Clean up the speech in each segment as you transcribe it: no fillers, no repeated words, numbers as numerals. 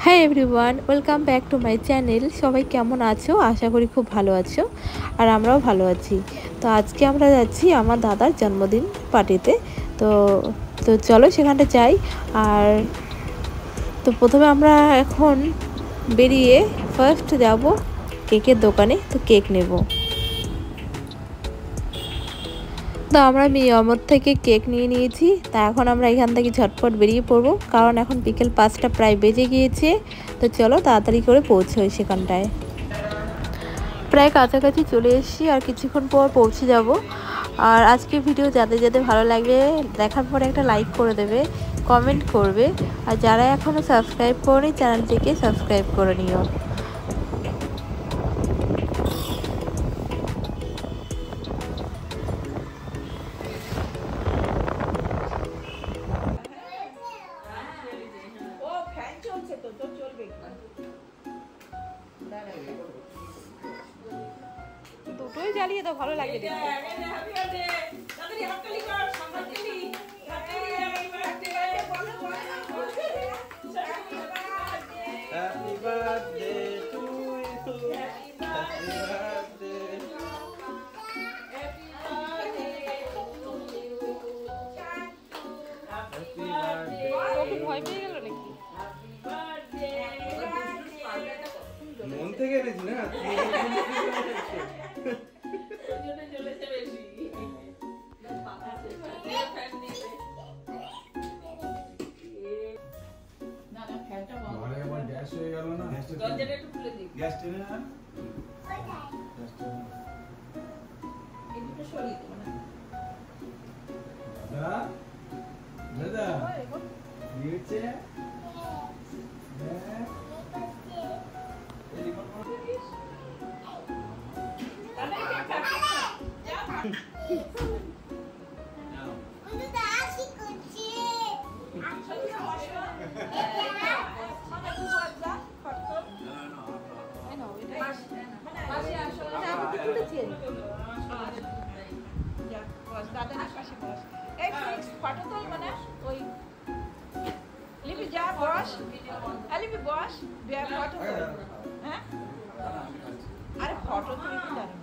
Hi everyone, welcome back to my channel. সবাই কেমন আছো? আশা করি খুব ভালো আছো, আর আমরাও ভালো আছি। তো আজকে আমরা যাচ্ছি আমার দাদার জন্মদিন পার্টিতে। তো তো চলো সেখানটা যাই। আর তো প্রথমে আমরা এখন বেরিয়ে ফার্স্ট যাব কেকের দোকানে, তো কেক নেব। তো আমরা মিয়ামর থেকে কেক নিয়ে নিয়েছি। তা এখন আমরা এখান থেকে ঝটপট বেরিয়ে পড়বো, কারণ এখন বিকেল 5টা প্রায় বেজে গিয়েছে। তো চলো তাড়াতাড়ি করে পৌঁছোই সেখানটায়। প্রায় কাছাকাছি চলে এসেছি, আর কিছুক্ষণ পর পৌঁছে যাব। আর আজকে ভিডিও যাদের যাদের ভালো লাগে দেখার পরে একটা লাইক করে দেবে, কমেন্ট করবে, আর যারা এখনও সাবস্ক্রাইব করেনি চ্যানেলটিকে সাবস্ক্রাইব করে নিও। দুটোই জ্বালিয়ে দাও, ভালো লাগে দেখতে। Happy birthday to you. Happy birthday. Happy birthday. ওকে ভয় পেয়ে গেল নাকি? মন থেকে এনেছি না গ্যাস হয়ে গেল না গ্যাস টেনে না দাদা কি হচ্ছে আরে ফটো তুলি কি জানো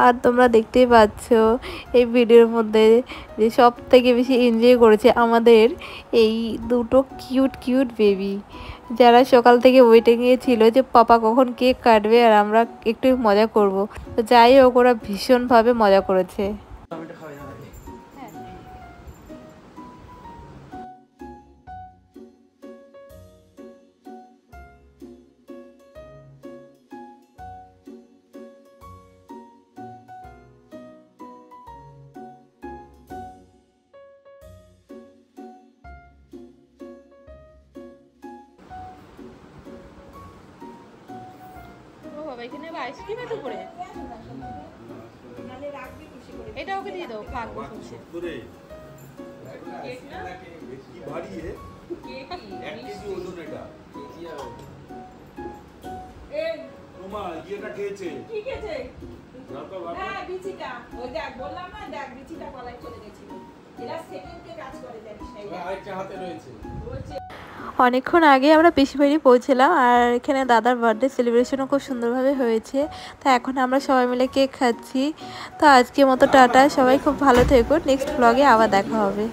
আর তোমরা দেখতেই পাচ্ছ এই ভিডিওর মধ্যে যে সব থেকে বেশি এনজয় করেছে আমাদের এই দুটো কিউট কিউট বেবি, যারা সকাল থেকে ওয়েটিংয়ে ছিল যে পাপা কখন কেক কাটবে আর আমরা একটু মজা করব। তো যাই হোক, ওরা ভীষণভাবে মজা করেছে। এখানে আইসক্রিম এত করে এটা ওকে দিয়ে দাও, খাক বসে অনেকক্ষণ আগে আমরা পিসিবাড়ি পৌঁছলাম, আর এখানে দাদার বার্থডে সেলিব্রেশনও খুব সুন্দরভাবে হয়েছে। তা এখন আমরা সবাই মিলে কেক খাচ্ছি। তো আজকের মতো টাটা, সবাই খুব ভালো থেকো, নেক্সট ব্লগে আবার দেখা হবে।